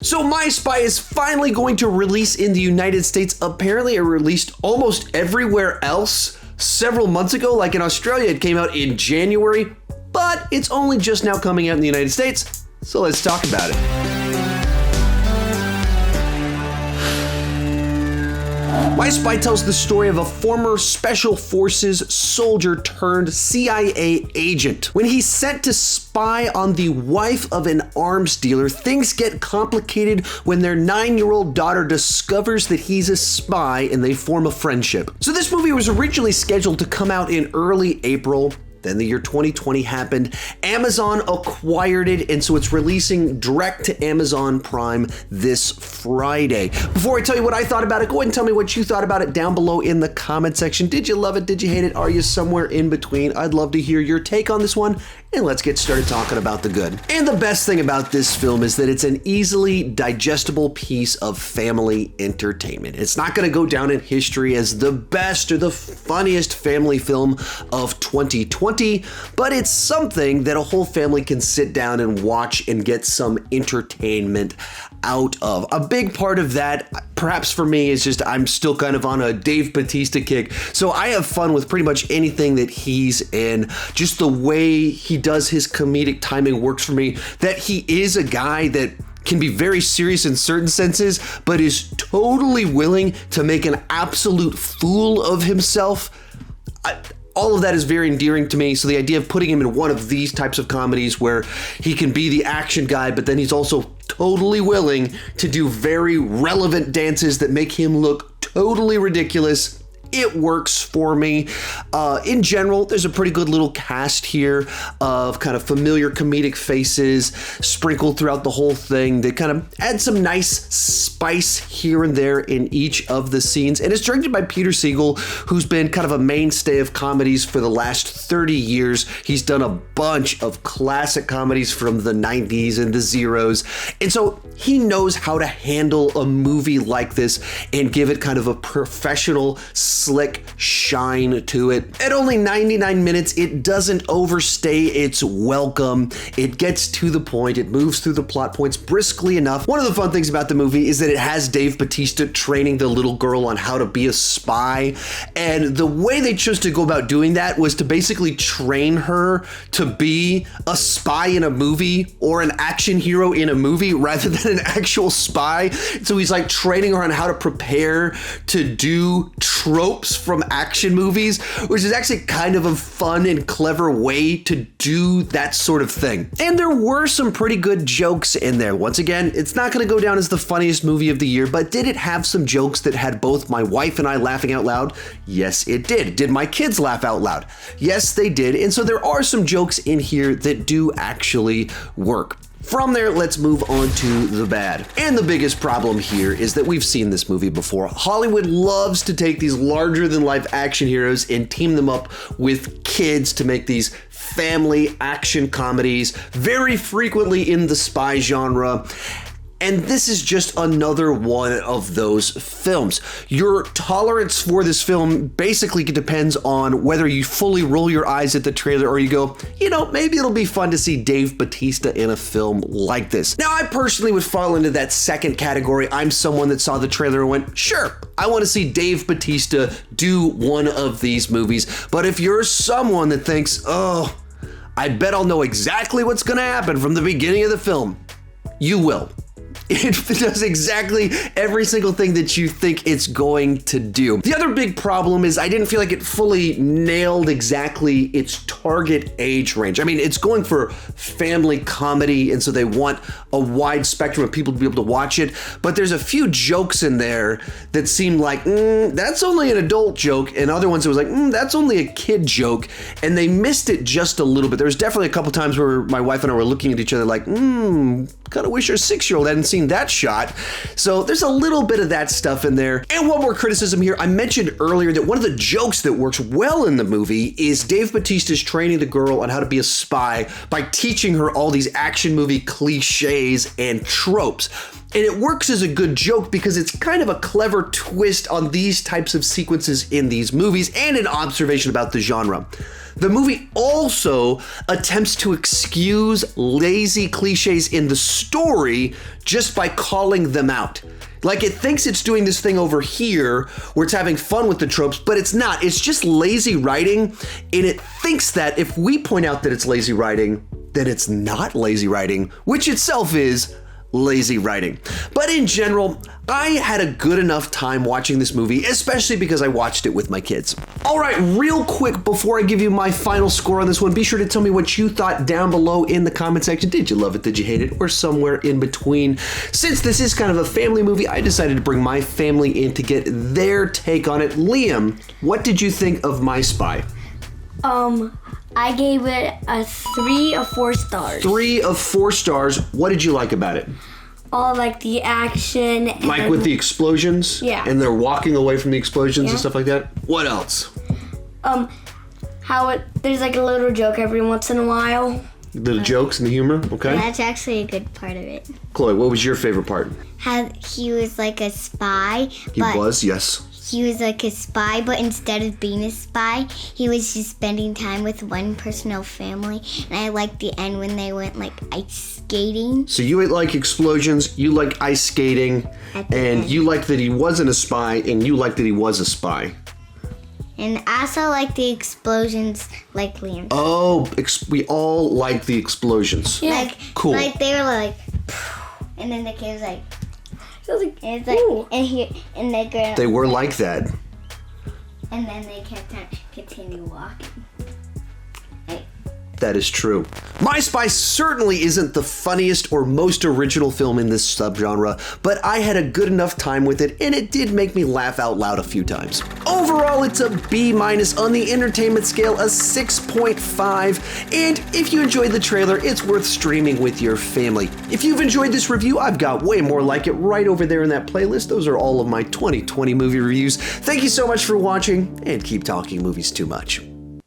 So My Spy is finally going to release in the United States. Apparently it released almost everywhere else several months ago. Like in Australia, it came out in January, but it's only just now coming out in the United States. So let's talk about it. My Spy tells the story of a former Special Forces soldier turned CIA agent. When he's sent to spy on the wife of an arms dealer, things get complicated when their 9-year-old daughter discovers that he's a spy and they form a friendship. So this movie was originally scheduled to come out in early April. Then the year 2020 happened. Amazon acquired it, and so it's releasing direct to Amazon Prime this Friday. Before I tell you what I thought about it, go ahead and tell me what you thought about it down below in the comment section. Did you love it? Did you hate it? Are you somewhere in between? I'd love to hear your take on this one, and let's get started talking about the good. And the best thing about this film is that it's an easily digestible piece of family entertainment. It's not going to go down in history as the best or the funniest family film of 2020. But it's something that a whole family can sit down and watch and get some entertainment out of. A big part of that, perhaps for me, is just I'm still kind of on a Dave Bautista kick. So I have fun with pretty much anything that he's in. Just the way he does his comedic timing works for me. That he is a guy that can be very serious in certain senses, but is totally willing to make an absolute fool of himself. All of that is very endearing to me. So the idea of putting him in one of these types of comedies where he can be the action guy, but then he's also totally willing to do very relevant dances that make him look totally ridiculous. It works for me. In general, there's a pretty good little cast here of kind of familiar comedic faces sprinkled throughout the whole thing. They kind of add some nice spice here and there in each of the scenes. And it's directed by Peter Segal, who's been kind of a mainstay of comedies for the last 30 years. He's done a bunch of classic comedies from the 90s and the zeros. And so he knows how to handle a movie like this and give it kind of a professional, slick shine to it. At only 99 minutes, it doesn't overstay its welcome. It gets to the point. It moves through the plot points briskly enough. One of the fun things about the movie is that it has Dave Bautista training the little girl on how to be a spy. And the way they chose to go about doing that was to basically train her to be a spy in a movie or an action hero in a movie rather than an actual spy. So he's like training her on how to prepare to do tropes from action movies, which is actually kind of a fun and clever way to do that sort of thing. And there were some pretty good jokes in there. Once again, it's not going to go down as the funniest movie of the year, but did it have some jokes that had both my wife and I laughing out loud? Yes, it did. Did my kids laugh out loud? Yes, they did. And so there are some jokes in here that do actually work. From there, let's move on to the bad. And the biggest problem here is that we've seen this movie before. Hollywood loves to take these larger-than-life action heroes and team them up with kids to make these family action comedies, very frequently in the spy genre. And this is just another one of those films. Your tolerance for this film basically depends on whether you fully roll your eyes at the trailer or you go, you know, maybe it'll be fun to see Dave Bautista in a film like this. Now, I personally would fall into that second category. I'm someone that saw the trailer and went, sure, I want to see Dave Bautista do one of these movies. But if you're someone that thinks, oh, I bet I'll know exactly what's going to happen from the beginning of the film, you will. It does exactly every single thing that you think it's going to do. The other big problem is I didn't feel like it fully nailed exactly its target age range. I mean, it's going for family comedy, and so they want a wide spectrum of people to be able to watch it. But there's a few jokes in there that seem like, that's only an adult joke, and other ones that was like, that's only a kid joke. And they missed it just a little bit. There was definitely a couple times where my wife and I were looking at each other like, kind of wish our 6-year-old hadn't seen that shot. So there's a little bit of that stuff in there. And one more criticism here. I mentioned earlier that one of the jokes that works well in the movie is Dave Bautista's training the girl on how to be a spy by teaching her all these action movie cliches and tropes. And it works as a good joke because it's kind of a clever twist on these types of sequences in these movies and an observation about the genre. The movie also attempts to excuse lazy cliches in the story just by calling them out. Like, it thinks it's doing this thing over here where it's having fun with the tropes, but it's not. It's just lazy writing, and it thinks that if we point out that it's lazy writing, then it's not lazy writing, which itself is lazy writing. But in general, I had a good enough time watching this movie, especially because I watched it with my kids. All right, real quick before I give you my final score on this one, be sure to tell me what you thought down below in the comment section. Did you love it? Did you hate it? Or somewhere in between? Since this is kind of a family movie, I decided to bring my family in to get their take on it. Liam, what did you think of My Spy? I gave it a 3 of 4 stars. 3 of 4 stars. What did you like about it? All like the action. Like with the explosions? Yeah. And they're walking away from the explosions and stuff like that? What else? There's like a little joke every once in a while. The jokes and the humor? Okay. That's actually a good part of it. Chloe, what was your favorite part? How he was like a spy. He was, yes. He was like a spy, but instead of being a spy, he was just spending time with one personal family. And I liked the end when they went like ice skating. So you like explosions, you like ice skating, and you liked that he wasn't a spy, and you liked that he was a spy. And I also like the explosions like Liam. Oh, we all like the explosions. Yeah. Like, cool. Like they were like, and then the kid was like, and it's like, Ooh. and the girl. They were like that. And then they kept on continue walking. That is true. My Spy certainly isn't the funniest or most original film in this subgenre, but I had a good enough time with it, and it did make me laugh out loud a few times. Overall, it's a B- on the entertainment scale, a 6.5, and if you enjoyed the trailer, it's worth streaming with your family. If you've enjoyed this review, I've got way more like it right over there in that playlist. Those are all of my 2020 movie reviews. Thank you so much for watching, and keep talking movies too much.